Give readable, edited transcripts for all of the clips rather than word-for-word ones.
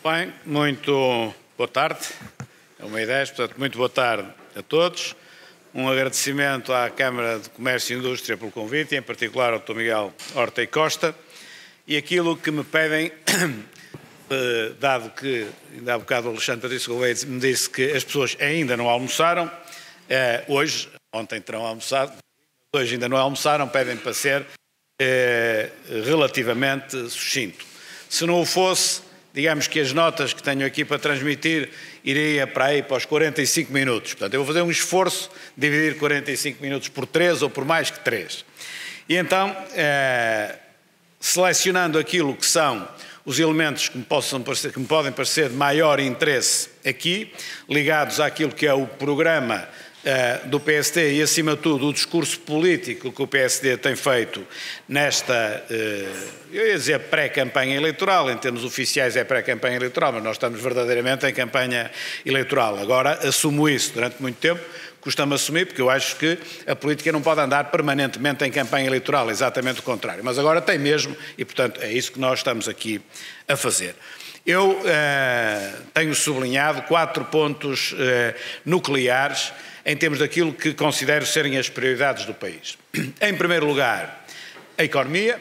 Bem, muito boa tarde, é 1h10, portanto, muito boa tarde a todos. Um agradecimento à Câmara de Comércio e Indústria pelo convite, e em particular ao Dr. Miguel Horta e Costa. E aquilo que me pedem, dado que ainda há bocado o Alexandre Patrício Gouveia me disse que as pessoas ainda não almoçaram, hoje, ontem terão almoçado, hoje ainda não almoçaram, pedem para ser relativamente sucinto. Se não o fosse, digamos que as notas que tenho aqui para transmitir iria para aí para os 45 minutos. Portanto, eu vou fazer um esforço de dividir 45 minutos por 3 ou por mais que 3. E então, selecionando aquilo que são os elementos que me podem parecer de maior interesse aqui, ligados àquilo que é o programa do PSD e, acima de tudo, o discurso político que o PSD tem feito nesta, eu ia dizer pré-campanha eleitoral, em termos oficiais é pré-campanha eleitoral, mas nós estamos verdadeiramente em campanha eleitoral. Agora, assumo isso durante muito tempo, custa-me assumir, porque eu acho que a política não pode andar permanentemente em campanha eleitoral, exatamente o contrário. Mas agora tem mesmo, e portanto é isso que nós estamos aqui a fazer. Eu tenho sublinhado 4 pontos nucleares em termos daquilo que considero serem as prioridades do país. Em primeiro lugar, a economia,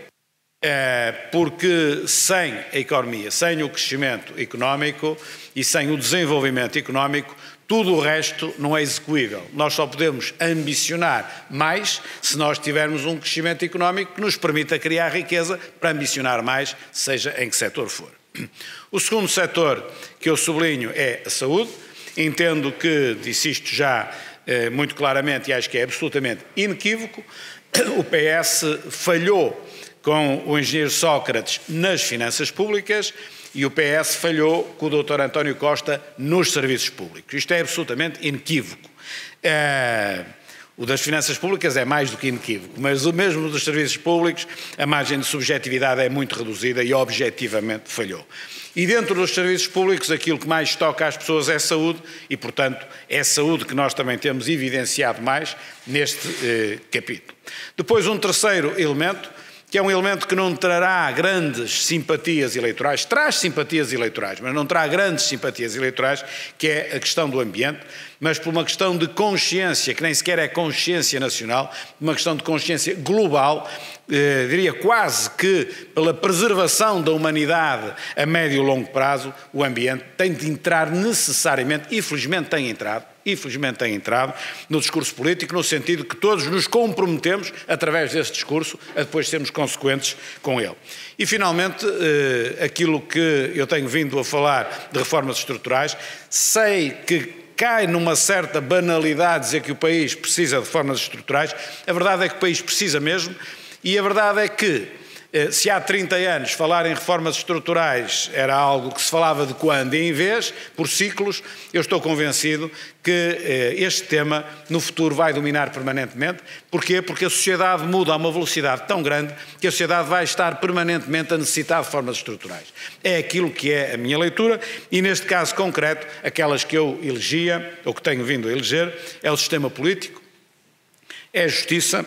porque sem a economia, sem o crescimento económico e sem o desenvolvimento económico, tudo o resto não é execuível. Nós só podemos ambicionar mais se nós tivermos um crescimento económico que nos permita criar riqueza para ambicionar mais, seja em que setor for. O segundo setor que eu sublinho é a saúde. Entendo que, disse isto já muito claramente e acho que é absolutamente inequívoco, o PS falhou com o engenheiro Sócrates nas finanças públicas e o PS falhou com o Dr. António Costa nos serviços públicos. Isto é absolutamente inequívoco. O das finanças públicas é mais do que inequívoco, mas o mesmo dos serviços públicos, a margem de subjetividade é muito reduzida e objetivamente falhou. E dentro dos serviços públicos aquilo que mais toca às pessoas é saúde e, portanto, é saúde que nós também temos evidenciado mais neste capítulo. Depois um terceiro elemento, que é um elemento que não trará grandes simpatias eleitorais, traz simpatias eleitorais, mas não terá grandes simpatias eleitorais, que é a questão do ambiente, mas por uma questão de consciência, que nem sequer é consciência nacional, uma questão de consciência global, diria quase que pela preservação da humanidade a médio e longo prazo, o ambiente tem de entrar necessariamente, e felizmente tem entrado no discurso político, no sentido que todos nos comprometemos, através desse discurso, a depois sermos consequentes com ele. E, finalmente, aquilo que eu tenho vindo a falar de reformas estruturais, sei que cai numa certa banalidade dizer que o país precisa de reformas estruturais. A verdade é que o país precisa mesmo, e a verdade é que se há 30 anos falar em reformas estruturais era algo que se falava de quando e em vez, por ciclos, eu estou convencido que este tema no futuro vai dominar permanentemente. Porquê? Porque a sociedade muda a uma velocidade tão grande que a sociedade vai estar permanentemente a necessitar de reformas estruturais. É aquilo que é a minha leitura e, neste caso concreto, aquelas que eu elegia, ou que tenho vindo a eleger, é o sistema político, é a justiça.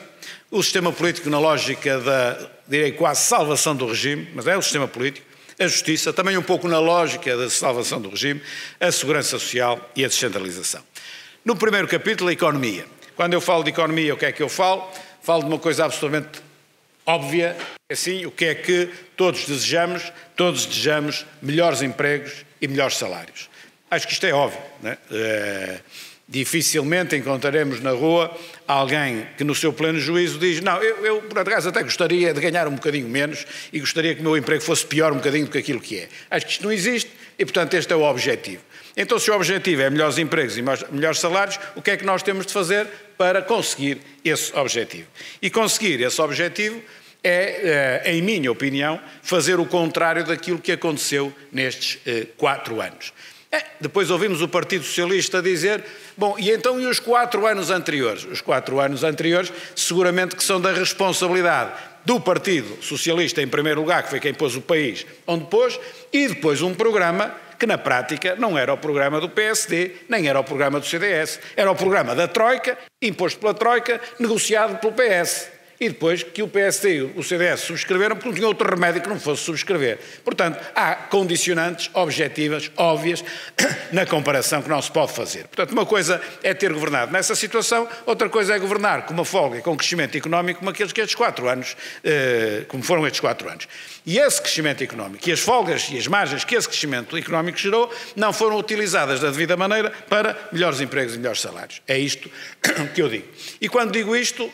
O sistema político na lógica da, direi quase, salvação do regime, mas é o sistema político, a justiça, também um pouco na lógica da salvação do regime, a segurança social e a descentralização. No primeiro capítulo, a economia. Quando eu falo de economia, o que é que eu falo? Falo de uma coisa absolutamente óbvia, assim, o que é que todos desejamos? Todos desejamos melhores empregos e melhores salários. Acho que isto é óbvio, não é? Dificilmente encontraremos na rua alguém que no seu pleno juízo diz não, eu por acaso até gostaria de ganhar um bocadinho menos e gostaria que o meu emprego fosse pior um bocadinho do que aquilo que é. Acho que isto não existe e, portanto, este é o objetivo. Então, se o objetivo é melhores empregos e melhores salários, o que é que nós temos de fazer para conseguir esse objetivo? E conseguir esse objetivo é, em minha opinião, fazer o contrário daquilo que aconteceu nestes 4 anos. Depois ouvimos o Partido Socialista dizer, bom, e então e os 4 anos anteriores? Os 4 anos anteriores seguramente que são da responsabilidade do Partido Socialista em primeiro lugar, que foi quem pôs o país onde pôs, e depois um programa que na prática não era o programa do PSD, nem era o programa do CDS, era o programa da Troika, imposto pela Troika, negociado pelo PS. e depois que o PSD e o CDS subscreveram porque não tinha outro remédio que não fosse subscrever. Portanto, há condicionantes objetivas, óbvias, na comparação que não se pode fazer. Portanto, uma coisa é ter governado nessa situação, outra coisa é governar com uma folga e com um crescimento económico como aqueles que estes 4 anos, como foram estes 4 anos. E esse crescimento económico e as folgas e as margens que esse crescimento económico gerou não foram utilizadas da devida maneira para melhores empregos e melhores salários. É isto que eu digo. E quando digo isto,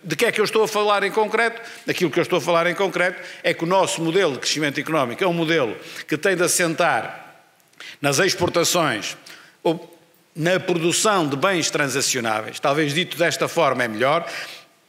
de que é que eu estou a falar em concreto? Aquilo que eu estou a falar em concreto é que o nosso modelo de crescimento económico é um modelo que tem de assentar nas exportações ou na produção de bens transacionáveis. Talvez dito desta forma é melhor.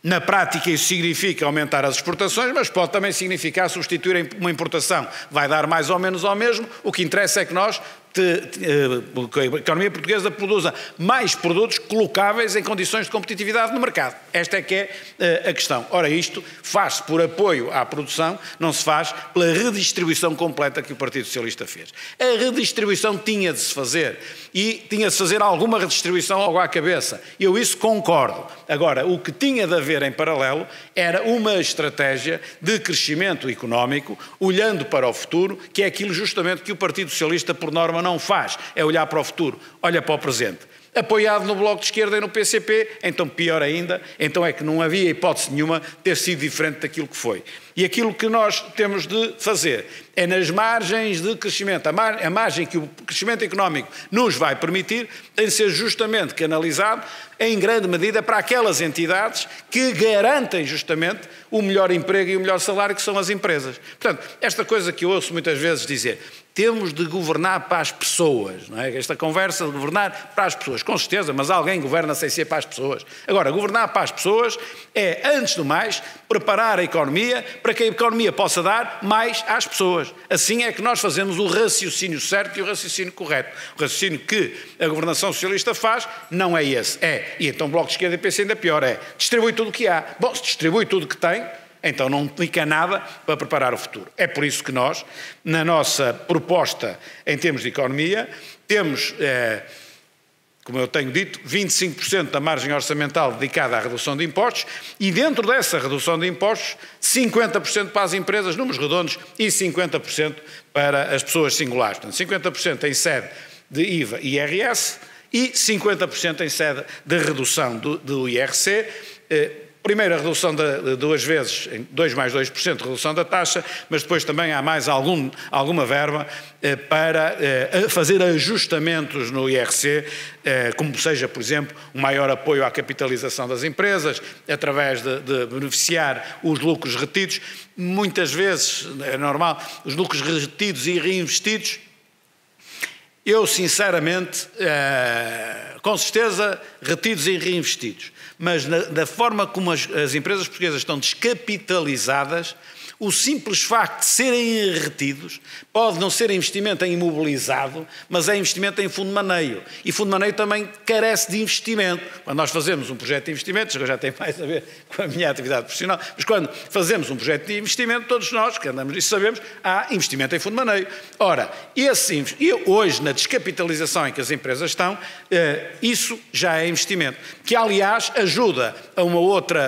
Na prática isso significa aumentar as exportações, mas pode também significar substituir uma importação. Vai dar mais ou menos ao mesmo, o que interessa é que nós, que a economia portuguesa produza mais produtos colocáveis em condições de competitividade no mercado. Esta é que é a questão. Ora, isto faz-se por apoio à produção, não se faz pela redistribuição completa que o Partido Socialista fez. A redistribuição tinha de se fazer e tinha de se fazer alguma redistribuição logo à cabeça. Eu isso concordo. Agora, o que tinha de haver em paralelo era uma estratégia de crescimento económico, olhando para o futuro, que é aquilo justamente que o Partido Socialista, por norma, não faz, é olhar para o futuro, olha para o presente. Apoiado no Bloco de Esquerda e no PCP, então pior ainda, então é que não havia hipótese nenhuma ter sido diferente daquilo que foi. E aquilo que nós temos de fazer é nas margens de crescimento, a margem que o crescimento económico nos vai permitir, tem de ser justamente canalizado em grande medida para aquelas entidades que garantem justamente o melhor emprego e o melhor salário, que são as empresas. Portanto, esta coisa que eu ouço muitas vezes dizer, temos de governar para as pessoas, não é? Esta conversa de governar para as pessoas, com certeza, mas alguém governa sem ser para as pessoas. Agora, governar para as pessoas é, antes do mais, preparar a economia para que a economia possa dar mais às pessoas. Assim é que nós fazemos o raciocínio certo e o raciocínio correto. O raciocínio que a governação socialista faz não é esse. E então o Bloco de Esquerda e PC ainda pior, distribui tudo o que há. Bom, se distribui tudo o que tem, então não fica nada para preparar o futuro. É por isso que nós, na nossa proposta em termos de economia, temos, como eu tenho dito, 25% da margem orçamental dedicada à redução de impostos e dentro dessa redução de impostos, 50% para as empresas, números redondos, e 50% para as pessoas singulares. Portanto, 50% em sede de IVA e IRS e 50% em sede de redução do IRC, primeiro a redução de 2 vezes, 2 mais 2% de redução da taxa, mas depois também há mais alguma verba para fazer ajustamentos no IRC, como seja, por exemplo, um maior apoio à capitalização das empresas, através de beneficiar os lucros retidos. Muitas vezes, é normal, os lucros retidos e reinvestidos, eu sinceramente, com certeza, retidos e reinvestidos, mas da forma como as empresas portuguesas estão descapitalizadas, o simples facto de serem retidos pode não ser investimento em imobilizado, mas é investimento em fundo de maneio. E fundo de maneio também carece de investimento. Quando nós fazemos um projeto de investimento, já tem mais a ver com a minha atividade profissional, mas quando fazemos um projeto de investimento, todos nós que andamos nisso sabemos, há investimento em fundo de maneio. Ora, hoje na descapitalização em que as empresas estão, isso já é investimento, que aliás ajuda a um outro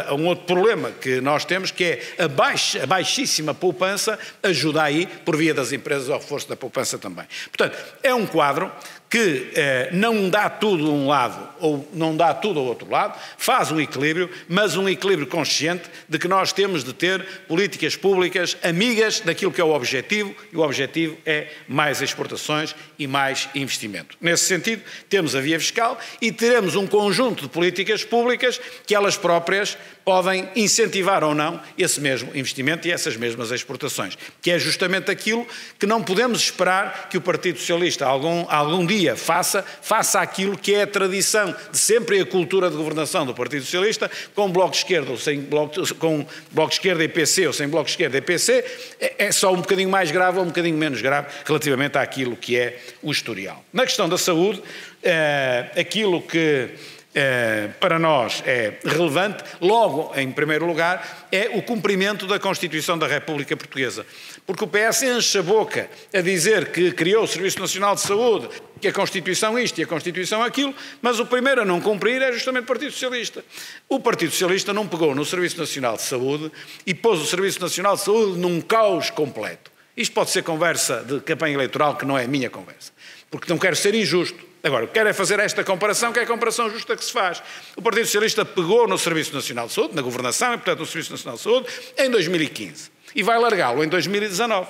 problema que nós temos, que é a baixíssima poupança, ajuda aí, por via das empresas, ao reforço da poupança também. Portanto, é um quadro que não dá tudo a um lado ou não dá tudo ao outro lado, faz um equilíbrio, mas um equilíbrio consciente de que nós temos de ter políticas públicas amigas daquilo que é o objetivo, e o objetivo é mais exportações e mais investimento. Nesse sentido, temos a via fiscal e teremos um conjunto de políticas públicas que elas próprias podem incentivar ou não esse mesmo investimento e essas mesmas exportações, que é justamente aquilo que não podemos esperar que o Partido Socialista algum dia faça aquilo que é a tradição de sempre e a cultura de governação do Partido Socialista, com Bloco de Esquerda ou sem com Bloco de Esquerda e PC ou sem Bloco de Esquerda e PC, é só um bocadinho mais grave ou um bocadinho menos grave relativamente àquilo que é o historial. Na questão da saúde, aquilo que para nós é relevante, logo em primeiro lugar, é o cumprimento da Constituição da República Portuguesa. porque o PS enche a boca a dizer que criou o Serviço Nacional de Saúde, que a Constituição isto e a Constituição aquilo, mas o primeiro a não cumprir é justamente o Partido Socialista. O Partido Socialista não pegou no Serviço Nacional de Saúde e pôs o Serviço Nacional de Saúde num caos completo. Isto pode ser conversa de campanha eleitoral, que não é a minha conversa, porque não quero ser injusto. Agora, quero é fazer esta comparação, que é a comparação justa que se faz. O Partido Socialista pegou no Serviço Nacional de Saúde, na governação e, portanto, no Serviço Nacional de Saúde, em 2015. E vai largá-lo em 2019.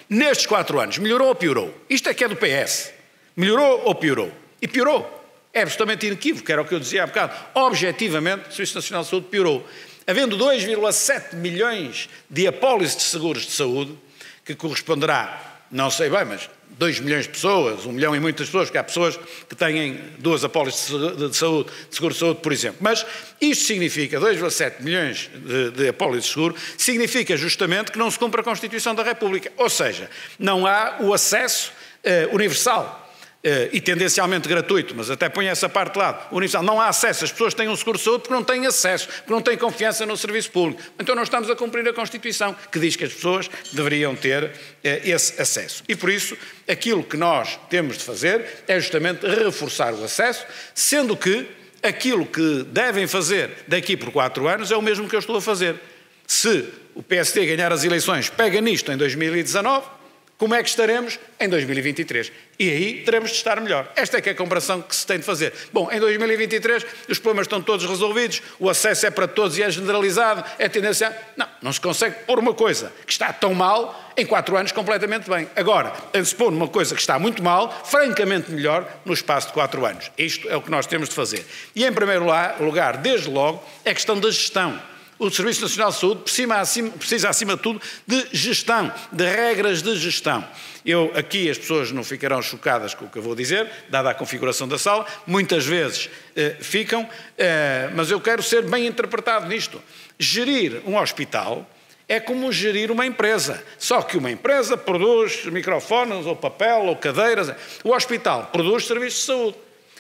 Nestes 4 anos, melhorou ou piorou? Isto é que é do PS. Melhorou ou piorou? E piorou. É absolutamente inequívoco, era o que eu dizia há bocado. Objetivamente, o Serviço Nacional de Saúde piorou. Havendo 2,7 milhões de apólices de seguros de saúde, que corresponderá, não sei bem, mas 2 milhões de pessoas, 1 milhão e muitas pessoas, porque há pessoas que têm 2 apólices de saúde, de seguro de saúde, por exemplo. Mas isto significa, 2,7 milhões de apólices de seguro, significa justamente que não se cumpre a Constituição da República. Ou seja, não há o acesso universal. E tendencialmente gratuito, mas até põe essa parte de lado, universal, não há acesso, as pessoas têm um seguro de saúde porque não têm acesso, porque não têm confiança no serviço público. Então não estamos a cumprir a Constituição, que diz que as pessoas deveriam ter esse acesso. E por isso, aquilo que nós temos de fazer é justamente reforçar o acesso, sendo que aquilo que devem fazer daqui por 4 anos é o mesmo que eu estou a fazer. Se o PSD ganhar as eleições, pega nisto em 2019, como é que estaremos em 2023? E aí teremos de estar melhor. Esta é que é a comparação que se tem de fazer. Bom, em 2023 os problemas estão todos resolvidos, o acesso é para todos e é generalizado, é tendencial. Não se consegue pôr uma coisa que está tão mal em 4 anos completamente bem. Agora, tem-se pôr uma coisa que está muito mal, francamente melhor, no espaço de 4 anos. Isto é o que nós temos de fazer. E em primeiro lugar, desde logo, é a questão da gestão. O Serviço Nacional de Saúde precisa, acima de tudo, de gestão, de regras de gestão. Aqui as pessoas não ficarão chocadas com o que eu vou dizer, dada a configuração da sala, muitas vezes ficam, mas eu quero ser bem interpretado nisto. Gerir um hospital é como gerir uma empresa, só que uma empresa produz microfones, ou papel, ou cadeiras. O hospital produz serviços de saúde,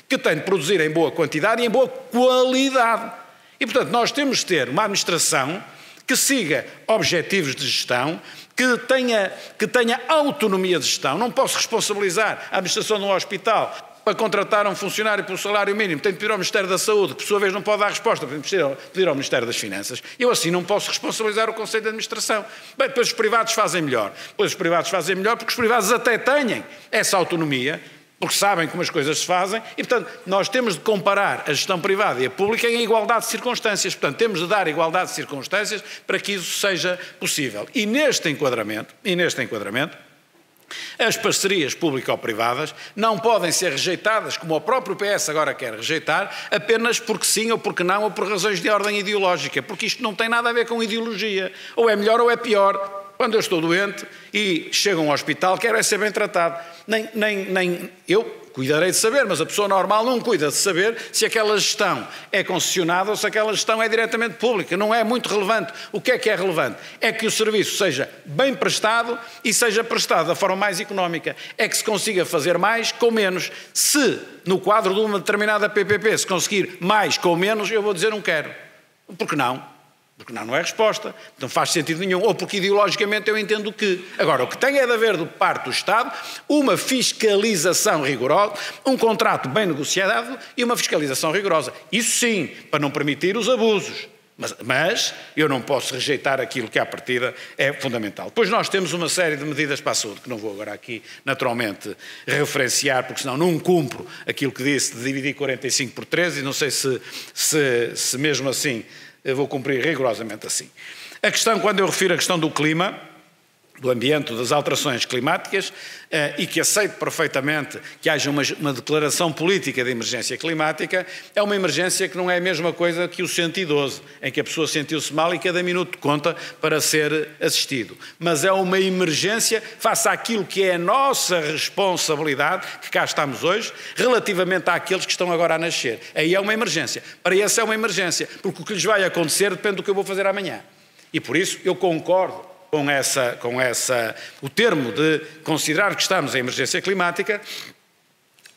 que tem de produzir em boa quantidade e em boa qualidade. E, portanto, nós temos de ter uma administração que siga objetivos de gestão, que tenha autonomia de gestão. Não posso responsabilizar a administração de um hospital para contratar um funcionário pelo salário mínimo. Tem de pedir ao Ministério da Saúde, que por sua vez não pode dar resposta, tem de pedir ao Ministério das Finanças. Eu assim não posso responsabilizar o Conselho de Administração. Bem, depois os privados fazem melhor. Porque os privados até têm essa autonomia, porque sabem como as coisas se fazem, e, portanto, nós temos de comparar a gestão privada e a pública em igualdade de circunstâncias. Portanto, temos de dar igualdade de circunstâncias para que isso seja possível. E neste enquadramento, as parcerias público-privadas não podem ser rejeitadas, como o próprio PS agora quer rejeitar, apenas porque sim ou porque não, ou por razões de ordem ideológica, porque isto não tem nada a ver com ideologia. Ou é melhor ou é pior. Quando eu estou doente e chego a um hospital, quero é ser bem tratado. Eu cuidarei de saber, mas a pessoa normal não cuida de saber se aquela gestão é concessionada ou se aquela gestão é diretamente pública. Não é muito relevante. O que é relevante? É que o serviço seja bem prestado e seja prestado da forma mais económica. É que se consiga fazer mais com menos. Se, no quadro de uma determinada PPP, se conseguir mais com menos, eu vou dizer não quero. Por que não? Porque não é resposta, não faz sentido nenhum, ou porque ideologicamente eu entendo que. Agora, o que tem é de haver, de parte do Estado, uma fiscalização rigorosa, um contrato bem negociado e uma fiscalização rigorosa. Isso sim, para não permitir os abusos. Mas eu não posso rejeitar aquilo que à partida é fundamental. Depois nós temos uma série de medidas para a saúde, que não vou agora aqui naturalmente referenciar, porque senão não cumpro aquilo que disse de dividir 45 por 13 e não sei se mesmo assim eu vou cumprir rigorosamente assim. A questão, quando eu refiro a questão do clima, do ambiente, das alterações climáticas, e que aceito perfeitamente que haja uma declaração política de emergência climática, é uma emergência que não é a mesma coisa que o 112, em que a pessoa sentiu-se mal e cada minuto conta para ser assistido. Mas é uma emergência face àquilo que é a nossa responsabilidade, que cá estamos hoje, relativamente àqueles que estão agora a nascer. Aí é uma emergência. Para esse é uma emergência, porque o que lhes vai acontecer depende do que eu vou fazer amanhã. E por isso eu concordo com o termo de considerar que estamos em emergência climática,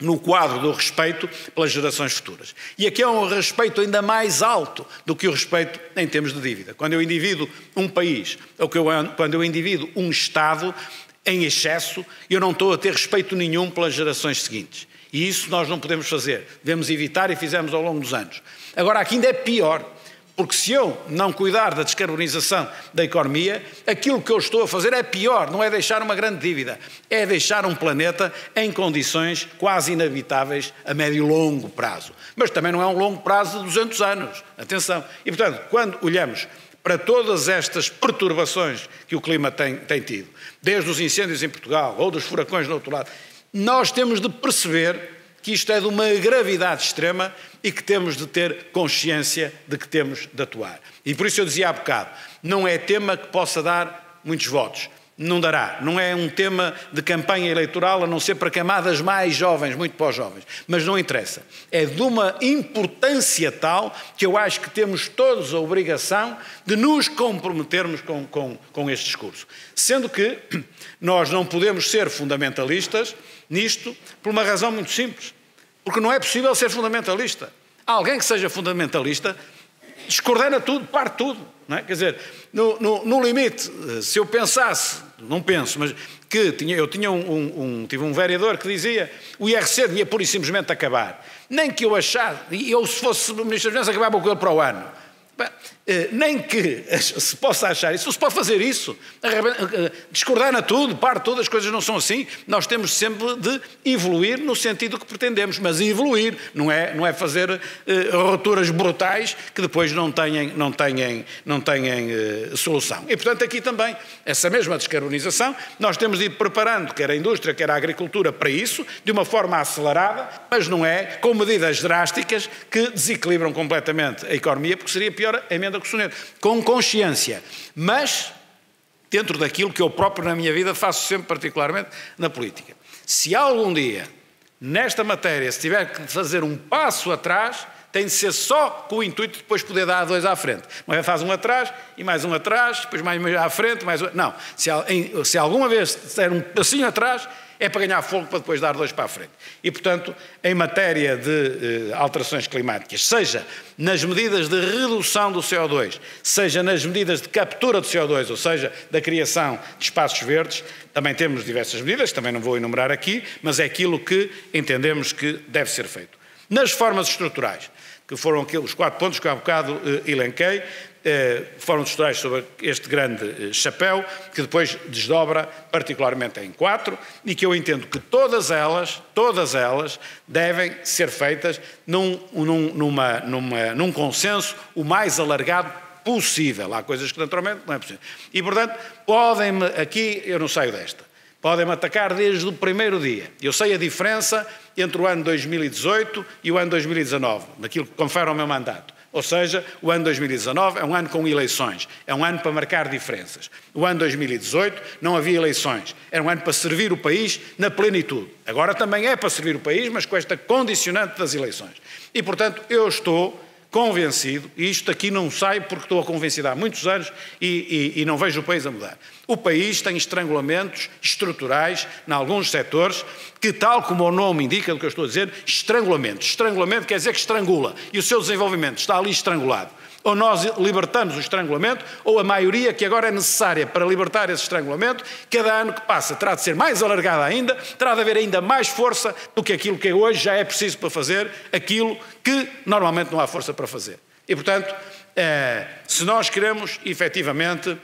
no quadro do respeito pelas gerações futuras. E aqui é um respeito ainda mais alto do que o respeito em termos de dívida. Quando eu endivido um país, ou quando eu endivido um Estado em excesso, eu não estou a ter respeito nenhum pelas gerações seguintes. E isso nós não podemos fazer. Devemos evitar e fizemos ao longo dos anos. Agora, aqui ainda é pior. Porque se eu não cuidar da descarbonização da economia, aquilo que eu estou a fazer é pior, não é deixar uma grande dívida, é deixar um planeta em condições quase inabitáveis a médio e longo prazo. Mas também não é um longo prazo de 200 anos, atenção. E portanto, quando olhamos para todas estas perturbações que o clima tem tido, desde os incêndios em Portugal ou dos furacões do outro lado, nós temos de perceber que isto é de uma gravidade extrema e que temos de ter consciência de que temos de atuar. E por isso eu dizia há bocado, não é tema que possa dar muitos votos. Não dará. Não é um tema de campanha eleitoral, a não ser para camadas mais jovens, muito pós-jovens. Mas não interessa. É de uma importância tal que eu acho que temos todos a obrigação de nos comprometermos com este discurso. Sendo que nós não podemos ser fundamentalistas nisto por uma razão muito simples. Porque não é possível ser fundamentalista. Alguém que seja fundamentalista descoordena tudo, parte tudo. Não é? Quer dizer, no limite, se eu pensasse, não penso, mas que eu tive um vereador que dizia o IRC devia pura e simplesmente acabar. Nem que eu achasse, e eu se fosse Ministro das Finanças acabava com ele para o ano. Nem que se possa achar isso, se pode fazer isso, discordar tudo, parte tudo, as coisas não são assim, nós temos sempre de evoluir no sentido que pretendemos, mas evoluir, não é fazer rupturas brutais que depois não têm solução. E portanto aqui também, essa mesma descarbonização, nós temos de ir preparando, quer a indústria, quer a agricultura para isso, de uma forma acelerada, mas não é com medidas drásticas que desequilibram completamente a economia, porque seria pior a emenda que o Soneto, com consciência, mas dentro daquilo que eu próprio na minha vida faço sempre particularmente na política. Se algum dia, nesta matéria, se tiver que fazer um passo atrás, tem de ser só com o intuito de depois poder dar dois à frente. Não é faz um atrás, e mais um atrás, depois mais um à frente, mais um... Não, se alguma vez der um passinho atrás, é para ganhar fogo para depois dar dois para a frente. E, portanto, em matéria de alterações climáticas, seja nas medidas de redução do CO2, seja nas medidas de captura do CO2, ou seja, da criação de espaços verdes, também temos diversas medidas, também não vou enumerar aqui, mas é aquilo que entendemos que deve ser feito. Nas reformas estruturais, que foram aqueles 4 pontos que há bocado elenquei, foram estruturais sobre este grande chapéu, que depois desdobra particularmente em 4, e que eu entendo que todas elas devem ser feitas num consenso o mais alargado possível. Há coisas que naturalmente não é possível. E portanto, podem-me, aqui eu não saio desta, podem-me atacar desde o primeiro dia. Eu sei a diferença entre o ano 2018 e o ano 2019, naquilo que confere ao meu mandato. Ou seja, o ano 2019 é um ano com eleições, é um ano para marcar diferenças. O ano 2018 não havia eleições, era um ano para servir o país na plenitude. Agora também é para servir o país, mas com esta condicionante das eleições. E, portanto, eu estou convencido, e isto aqui não sai porque estou convencido há muitos anos e não vejo o país a mudar. O país tem estrangulamentos estruturais em alguns setores que, tal como o nome indica do que eu estou a dizer, estrangulamento. Estrangulamento quer dizer que estrangula e o seu desenvolvimento está ali estrangulado. Ou nós libertamos o estrangulamento, ou a maioria que agora é necessária para libertar esse estrangulamento, cada ano que passa terá de ser mais alargada ainda, terá de haver ainda mais força do que aquilo que hoje já é preciso para fazer aquilo que normalmente não há força para fazer. E, portanto, se nós queremos efetivamente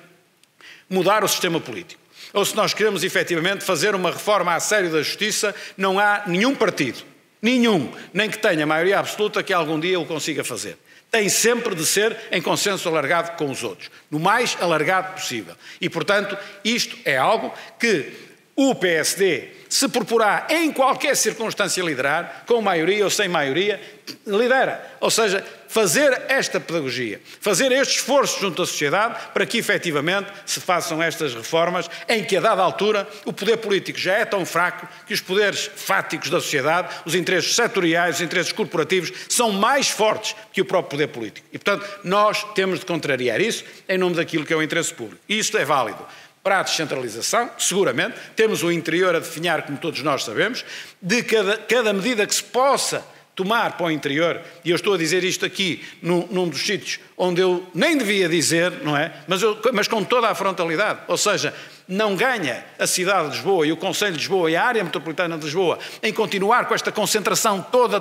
mudar o sistema político, ou se nós queremos efetivamente fazer uma reforma a sério da justiça, não há nenhum partido, nem que tenha maioria absoluta que algum dia o consiga fazer. Tem sempre de ser em consenso alargado com os outros, no mais alargado possível. E, portanto, isto é algo que o PSD se proporá em qualquer circunstância liderar, com maioria ou sem maioria, lidera. Ou seja, fazer esta pedagogia, fazer este esforço junto à sociedade para que efetivamente se façam estas reformas em que a dada altura o poder político já é tão fraco que os poderes fáticos da sociedade, os interesses setoriais, os interesses corporativos são mais fortes que o próprio poder político. E portanto nós temos de contrariar isso em nome daquilo que é o interesse público. E isto é válido para a descentralização, seguramente. Temos o interior a definhar, como todos nós sabemos, de cada medida que se possa tomar para o interior, e eu estou a dizer isto aqui num dos sítios onde eu nem devia dizer, não é? Mas com toda a frontalidade, ou seja, não ganha a cidade de Lisboa e o Conselho de Lisboa e a área metropolitana de Lisboa em continuar com esta concentração toda,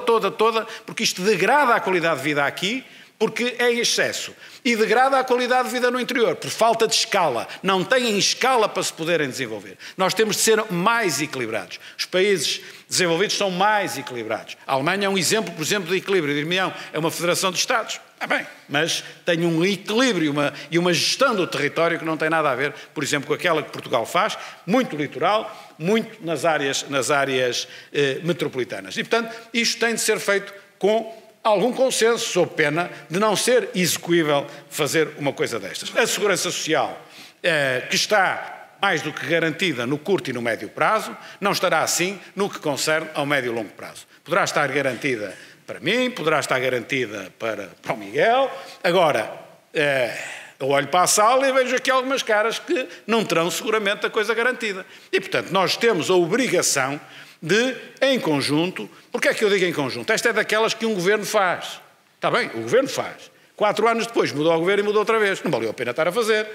porque isto degrada a qualidade de vida aqui, porque é excesso, e degrada a qualidade de vida no interior, por falta de escala. Não têm escala para se poderem desenvolver. Nós temos de ser mais equilibrados. Os países desenvolvidos são mais equilibrados. A Alemanha é um exemplo, por exemplo, de equilíbrio. Dir-me-ão, é uma federação de Estados. Bem, mas tem um equilíbrio e uma gestão do território que não tem nada a ver, por exemplo, com aquela que Portugal faz, muito litoral, muito nas áreas metropolitanas. E, portanto, isto tem de ser feito com algum consenso, sob pena de não ser execuível fazer uma coisa destas. A segurança social, que está mais do que garantida no curto e no médio prazo, não estará assim no que concerne ao médio e longo prazo. Poderá estar garantida para mim, poderá estar garantida para o Miguel. Agora, eu olho para a sala e vejo aqui algumas caras que não terão seguramente a coisa garantida. E, portanto, nós temos a obrigação de, em conjunto, porque é que eu digo em conjunto? Esta é daquelas que um governo faz. Está bem, o governo faz. 4 anos depois mudou o governo e mudou outra vez. Não valeu a pena estar a fazer.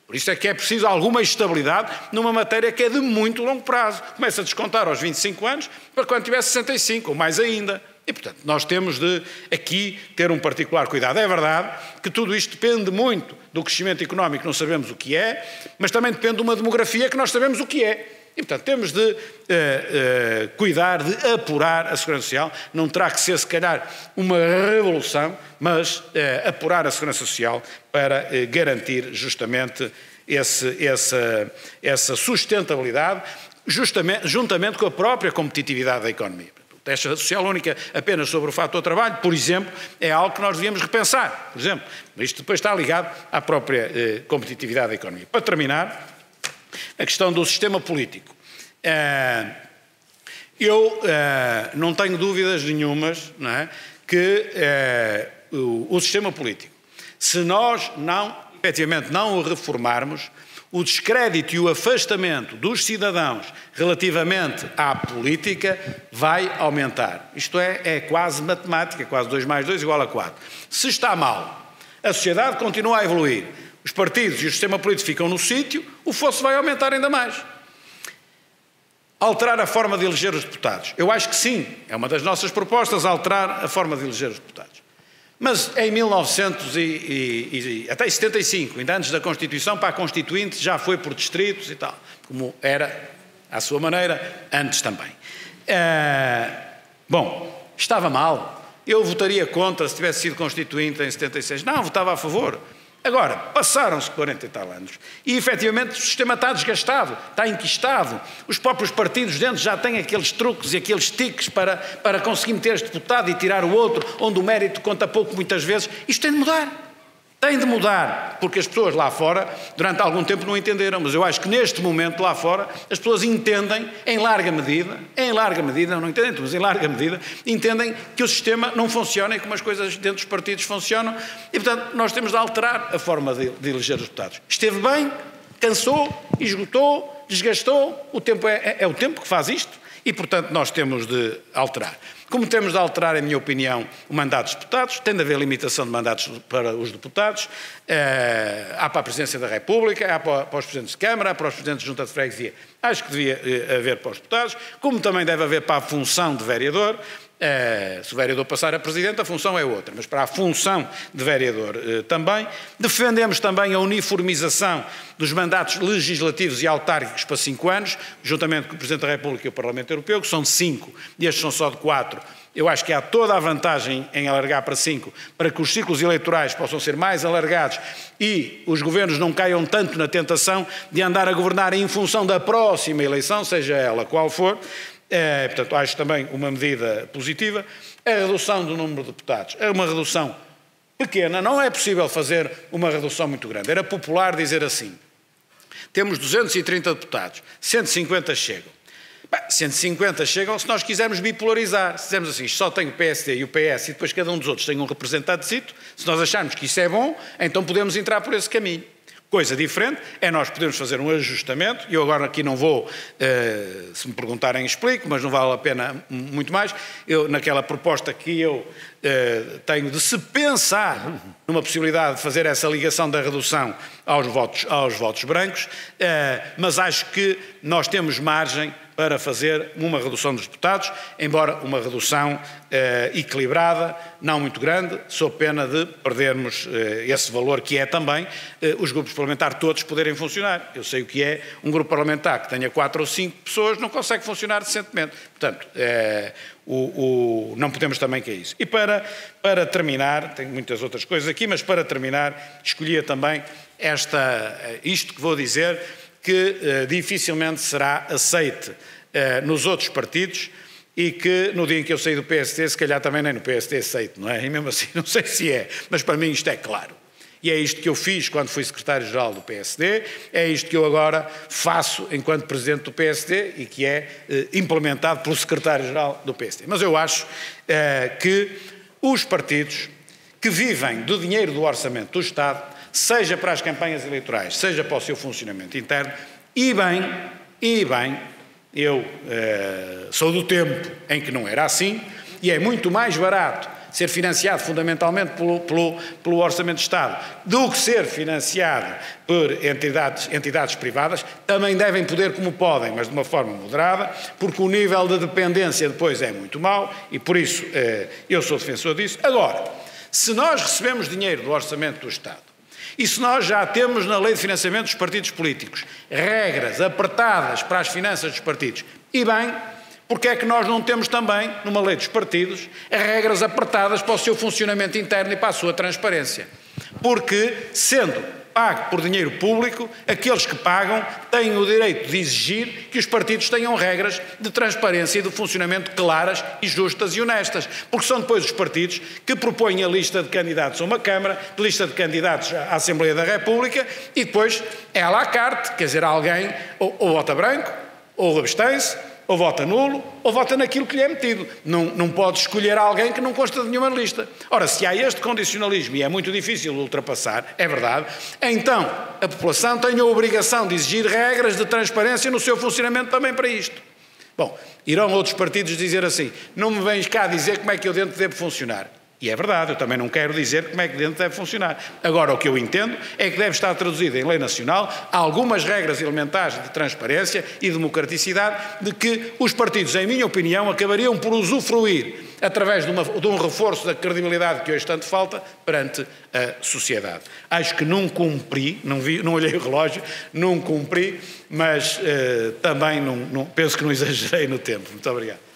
Por isso é que é preciso alguma estabilidade numa matéria que é de muito longo prazo. Começa a descontar aos 25 anos para quando tiver 65, ou mais ainda. E, portanto, nós temos de, aqui, ter um particular cuidado. É verdade que tudo isto depende muito do crescimento económico, não sabemos o que é, mas também depende de uma demografia que nós sabemos o que é. E, portanto, temos de cuidar, de apurar a segurança social. Não terá que ser, se calhar, uma revolução, mas apurar a segurança social para garantir justamente essa sustentabilidade, juntamente com a própria competitividade da economia. A taxa social única apenas sobre o fator trabalho, por exemplo, é algo que nós devíamos repensar, por exemplo. Mas isto depois está ligado à própria competitividade da economia. Para terminar, a questão do sistema político. Eu não tenho dúvidas nenhumas, não é, que o sistema político, se nós efetivamente não o reformarmos, o descrédito e o afastamento dos cidadãos relativamente à política vai aumentar. Isto é quase matemática, quase 2 mais 2 igual a 4. Se está mal, a sociedade continua a evoluir, os partidos e o sistema político ficam no sítio, o fosso vai aumentar ainda mais. Alterar a forma de eleger os deputados. Eu acho que sim, é uma das nossas propostas, alterar a forma de eleger os deputados. Mas em 1900 até 75, ainda antes da Constituição, para a Constituinte já foi por distritos e tal, como era, à sua maneira, antes também. Bom, estava mal. Eu votaria contra se tivesse sido Constituinte em 76. Não, votava a favor. Agora, passaram-se 40 e tal anos e, efetivamente, o sistema está desgastado, está enquistado. Os próprios partidos dentro já têm aqueles truques e aqueles tiques para conseguir meter este deputado e tirar o outro, onde o mérito conta pouco muitas vezes. Isto tem de mudar. Tem de mudar, porque as pessoas lá fora, durante algum tempo, não entenderam, mas eu acho que neste momento lá fora, as pessoas entendem, em larga medida, não entendem tudo, mas em larga medida, entendem que o sistema não funciona e como as coisas dentro dos partidos funcionam e, portanto, nós temos de alterar a forma de eleger os deputados. Esteve bem, cansou, esgotou, desgastou, o tempo é o tempo que faz isto e, portanto, nós temos de alterar. Como temos de alterar, em minha opinião, o mandato dos deputados, tem de haver limitação de mandatos para os deputados, há para a Presidência da República, há para os Presidentes de Câmara, há para os Presidentes de Junta de Freguesia, acho que devia haver para os deputados, como também deve haver para a função de vereador. Se o vereador passar a Presidente, a função é outra, mas para a função de vereador também. Defendemos também a uniformização dos mandatos legislativos e autárquicos para 5 anos, juntamente com o Presidente da República e o Parlamento Europeu, que são de 5 e estes são só de 4. Eu acho que há toda a vantagem em alargar para 5, para que os ciclos eleitorais possam ser mais alargados e os governos não caiam tanto na tentação de andar a governar em função da próxima eleição, seja ela qual for. Portanto, acho também uma medida positiva. A redução do número de deputados é uma redução pequena, não é possível fazer uma redução muito grande. Era popular dizer assim, temos 230 deputados, 150 chegam. 150 chegam se nós quisermos bipolarizar, se dizermos assim, só tem o PSD e o PS e depois cada um dos outros tem um representantezito, se nós acharmos que isso é bom, então podemos entrar por esse caminho. Coisa diferente é nós podermos fazer um ajustamento, e eu agora aqui não vou, se me perguntarem explico, mas não vale a pena muito mais. Eu, naquela proposta que eu tenho de se pensar numa possibilidade de fazer essa ligação da redução aos votos brancos, mas acho que nós temos margem para fazer uma redução dos deputados, embora uma redução equilibrada, não muito grande, sob pena de perdermos esse valor que é também os grupos parlamentares todos poderem funcionar. Eu sei o que é um grupo parlamentar que tenha 4 ou 5 pessoas, não consegue funcionar decentemente. Portanto, não podemos também que é isso. E para terminar, tenho muitas outras coisas aqui, mas para terminar, escolhia também isto que vou dizer, que dificilmente será aceite nos outros partidos e que no dia em que eu saí do PSD, se calhar também nem no PSD aceito, não é? E mesmo assim não sei se é, mas para mim isto é claro. E é isto que eu fiz quando fui secretário-geral do PSD, é isto que eu agora faço enquanto presidente do PSD e que é implementado pelo secretário-geral do PSD. Mas eu acho que os partidos que vivem do dinheiro do orçamento do Estado, seja para as campanhas eleitorais, seja para o seu funcionamento interno, e bem, eu sou do tempo em que não era assim, e é muito mais barato ser financiado fundamentalmente pelo Orçamento de Estado do que ser financiado por entidades privadas. Também devem poder como podem, mas de uma forma moderada, porque o nível de dependência depois é muito mau e por isso eu sou defensor disso. Agora, se nós recebemos dinheiro do Orçamento do Estado e se nós já temos na Lei de Financiamento dos Partidos Políticos regras apertadas para as finanças dos partidos, e bem, porque é que nós não temos também, numa lei dos partidos, regras apertadas para o seu funcionamento interno e para a sua transparência? Porque, sendo pago por dinheiro público, aqueles que pagam têm o direito de exigir que os partidos tenham regras de transparência e de funcionamento claras e justas e honestas, porque são depois os partidos que propõem a lista de candidatos a uma Câmara, a lista de candidatos à Assembleia da República, e depois é à la carte, quer dizer, alguém ou vota branco, ou abstém-se, ou vota nulo, ou vota naquilo que lhe é metido. Não pode escolher alguém que não consta de nenhuma lista. Ora, se há este condicionalismo, e é muito difícil de ultrapassar, é verdade, então a população tem a obrigação de exigir regras de transparência no seu funcionamento também para isto. Bom, irão outros partidos dizer assim, não me vens cá dizer como é que eu dentro devo funcionar. E é verdade, eu também não quero dizer como é que dentro deve funcionar. Agora, o que eu entendo é que deve estar traduzido em lei nacional algumas regras elementares de transparência e democraticidade de que os partidos, em minha opinião, acabariam por usufruir através de um reforço da credibilidade que hoje tanto falta perante a sociedade. Acho que não cumpri, não olhei o relógio, não cumpri, mas também penso que não exagerei no tempo. Muito obrigado.